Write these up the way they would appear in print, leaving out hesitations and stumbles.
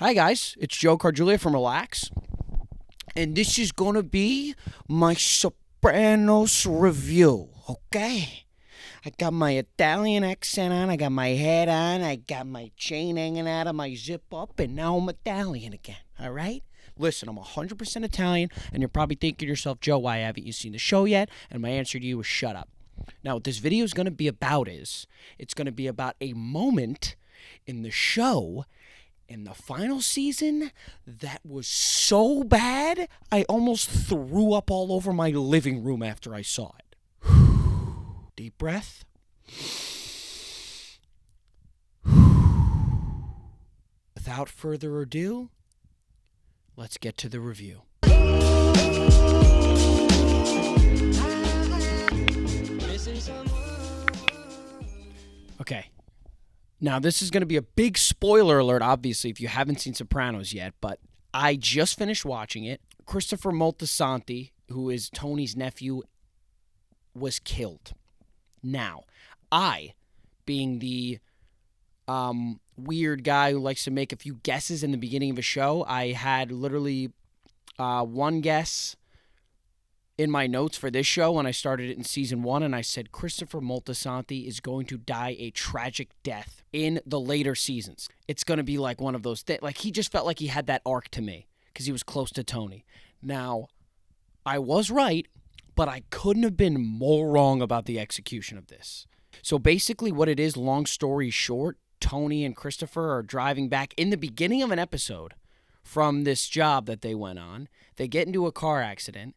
Hi guys, it's Joe Cardulia from Relax, and this is gonna be my Sopranos review, okay? I got my Italian accent on, I got my hat on, I got my chain hanging out of my zip up, and now I'm Italian again, alright? Listen, I'm 100% Italian, and you're probably thinking to yourself, Joe, why haven't you seen the show yet? And my answer to you is shut up. Now, what this video is going to be about is, it's going to be about a moment in the show in the final season that was so bad, I almost threw up all over my living room after I saw it. Deep breath. Without further ado, let's get to the review. Okay. Now, this is going to be a big spoiler alert, obviously, if you haven't seen Sopranos yet, but I just finished watching it. Christopher Moltisanti, who is Tony's nephew, was killed. Now, I, being the weird guy who likes to make a few guesses in the beginning of a show, I had literally one guess in my notes for this show when I started it in season 1, and I said Christopher Moltisanti is going to die a tragic death in the later seasons. It's going to be like one of those things. Like, he just felt like he had that arc to me because he was close to Tony. Now, I was right, but I couldn't have been more wrong about the execution of this. So basically what it is, long story short, Tony and Christopher are driving back in the beginning of an episode from this job that they went on. They get into a car accident,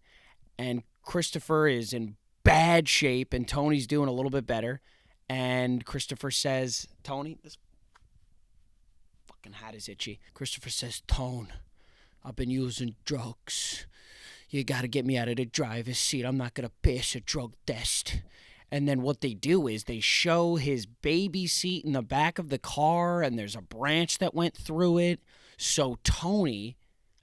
and Christopher is in bad shape, and Tony's doing a little bit better. And Christopher says, Tony, this fucking hat is itchy. Christopher says, Tone, I've been using drugs. You got to get me out of the driver's seat. I'm not going to pass a drug test. And then what they do is they show his baby seat in the back of the car, and there's a branch that went through it. So Tony,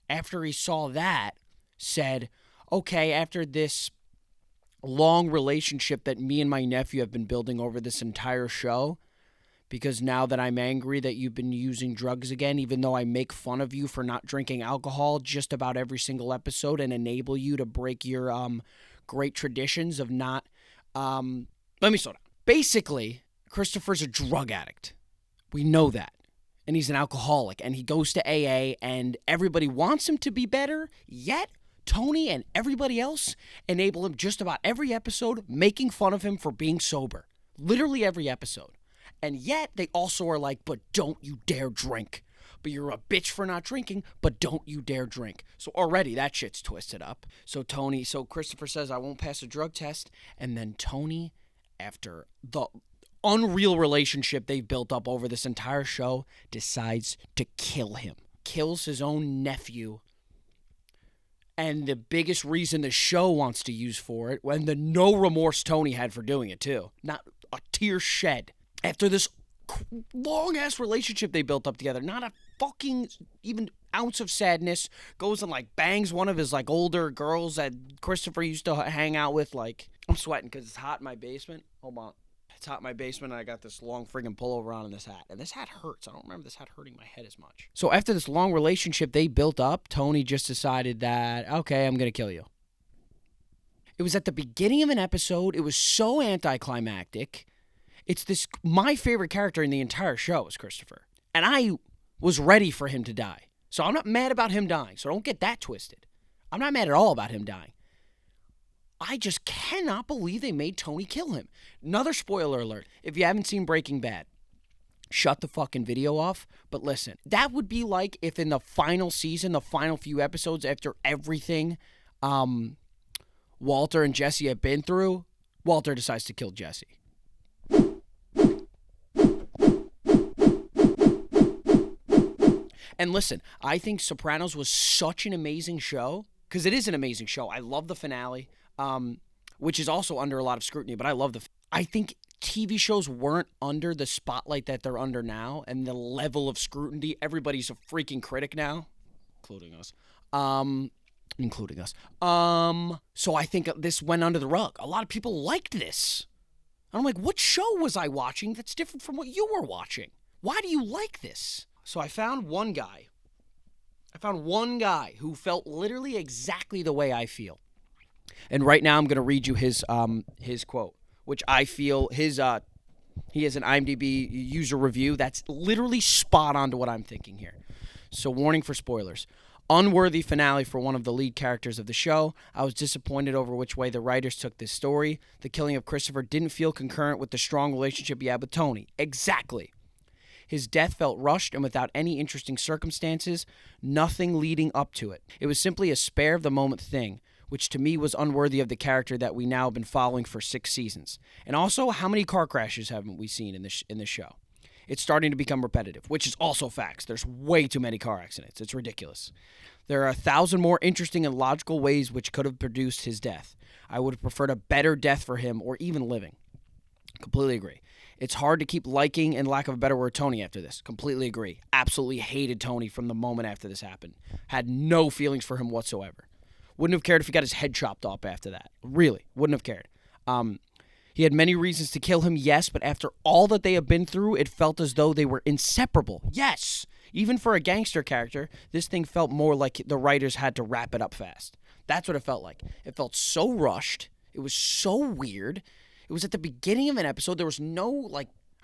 after he saw that, said, okay, after this long relationship that me and my nephew have been building over this entire show, because now that I'm angry that you've been using drugs again, even though I make fun of you for not drinking alcohol just about every single episode and enable you to break your great traditions of not... let me slow down. Basically, Christopher's a drug addict. We know that. And he's an alcoholic, and he goes to AA, and everybody wants him to be better, yet Tony and everybody else enable him just about every episode, making fun of him for being sober. Literally every episode. And yet they also are like, but don't you dare drink. But you're a bitch for not drinking, but don't you dare drink. So already that shit's twisted up. So Christopher says, I won't pass a drug test. And then Tony, after the unreal relationship they've built up over this entire show, decides to kill him. Kills his own nephew. And the biggest reason the show wants to use for it, when the no remorse Tony had for doing it too. Not a tear shed. After this long-ass relationship they built up together, not a fucking even ounce of sadness, goes and like bangs one of his like older girls that Christopher used to hang out with. Like, I'm sweating because it's hot in my basement. Hold on. It's hot in my basement, and I got this long friggin' pullover on in this hat. And this hat hurts. I don't remember this hat hurting my head as much. So after this long relationship they built up, Tony just decided that, okay, I'm going to kill you. It was at the beginning of an episode. It was so anticlimactic. It's this, my favorite character in the entire show is Christopher. And I was ready for him to die. So I'm not mad about him dying. So don't get that twisted. I'm not mad at all about him dying. I just cannot believe they made Tony kill him. Another spoiler alert. If you haven't seen Breaking Bad, shut the fucking video off. But listen, that would be like if in the final season, the final few episodes, after everything Walter and Jesse have been through, Walter decides to kill Jesse. And listen, I think Sopranos was such an amazing show, because it is an amazing show. I love the finale. Which is also under a lot of scrutiny, but I love I think TV shows weren't under the spotlight that they're under now, and the level of scrutiny. Everybody's a freaking critic now, including us. So I think this went under the rug. A lot of people liked this. And I'm like, what show was I watching that's different from what you were watching? Why do you like this? So I found one guy I found one guy who felt literally exactly the way I feel. And right now I'm going to read you his quote, which I feel he has an IMDb user review that's literally spot on to what I'm thinking here. So warning for spoilers. Unworthy finale for one of the lead characters of the show. I was disappointed over which way the writers took this story. The killing of Christopher didn't feel concurrent with the strong relationship he had with Tony. Exactly. His death felt rushed and without any interesting circumstances, nothing leading up to it. It was simply a spare-of-the-moment thing, which to me was unworthy of the character that we now have been following for 6 seasons. And also, how many car crashes haven't we seen in this show? It's starting to become repetitive, which is also facts. There's way too many car accidents. It's ridiculous. There are 1,000 more interesting and logical ways which could have produced his death. I would have preferred a better death for him or even living. Completely agree. It's hard to keep liking, and lack of a better word, Tony after this. Completely agree. Absolutely hated Tony from the moment after this happened. Had no feelings for him whatsoever. Wouldn't have cared if he got his head chopped off after that. Really, wouldn't have cared. He had many reasons to kill him, yes, but after all that they have been through, it felt as though they were inseparable. Yes! Even for a gangster character, this thing felt more like the writers had to wrap it up fast. That's what it felt like. It felt so rushed. It was so weird. It was at the beginning of an episode. There was no,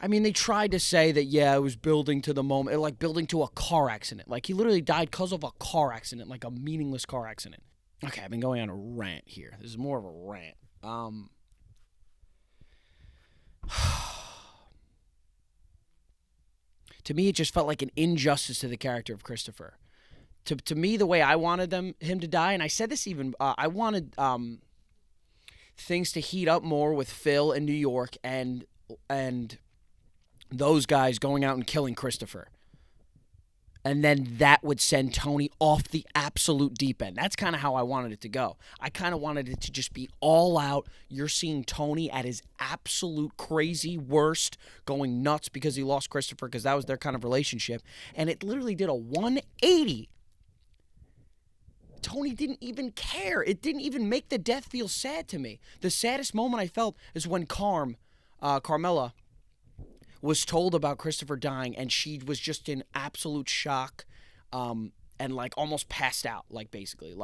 they tried to say that, yeah, it was building to the moment, like building to a car accident. Like, he literally died because of a car accident, like a meaningless car accident. Okay, I've been going on a rant here. This is more of a rant. To me, it just felt like an injustice to the character of Christopher. To me, the way I wanted him to die, and I said this even, I wanted things to heat up more with Phil in New York and those guys going out and killing Christopher. And then that would send Tony off the absolute deep end. That's kind of how I wanted it to go. I kind of wanted it to just be all out. You're seeing Tony at his absolute crazy worst, going nuts because he lost Christopher, because that was their kind of relationship. And it literally did a 180. Tony didn't even care. It didn't even make the death feel sad to me. The saddest moment I felt is when Carmela was told about Christopher dying, and she was just in absolute shock, and almost passed out, basically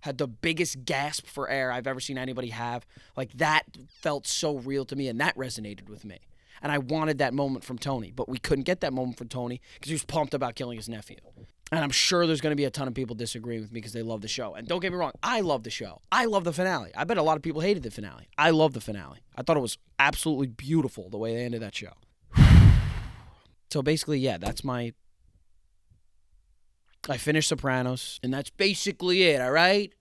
had the biggest gasp for air I've ever seen anybody have. That felt so real to me, and that resonated with me. And I wanted that moment from Tony, but we couldn't get that moment from Tony because he was pumped about killing his nephew. And I'm sure there's going to be a ton of people disagreeing with me because they love the show. And don't get me wrong, I love the show. I love the finale. I bet a lot of people hated the finale. I love the finale. I thought it was absolutely beautiful the way they ended that show. So basically, yeah, I finished Sopranos, and that's basically it, all right?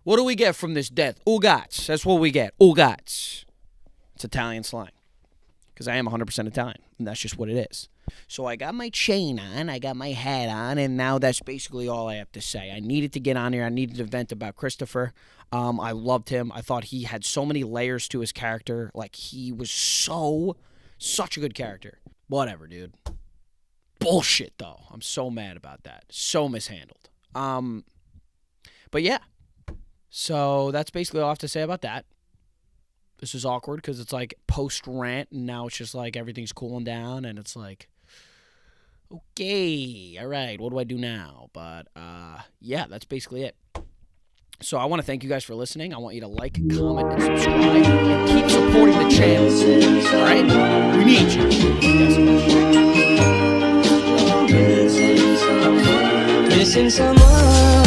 What do we get from this death? Ugats. That's what we get. Ugats. It's Italian slang, because I am 100% Italian, and that's just what it is. So I got my chain on, I got my hat on, and now that's basically all I have to say. I needed to get on here. I needed to vent about Christopher. I loved him. I thought he had so many layers to his character. He was such a good character. Whatever, dude. Bullshit, though. I'm so mad about that. So mishandled. But yeah. So that's basically all I have to say about that. This is awkward because it's post-rant, and now it's just everything's cooling down, and it's okay, all right, what do I do now? But yeah, that's basically it. So I want to thank you guys for listening. I want you to like, comment, and subscribe, and keep supporting the channel. All right? We need you. Yes. Missing someone.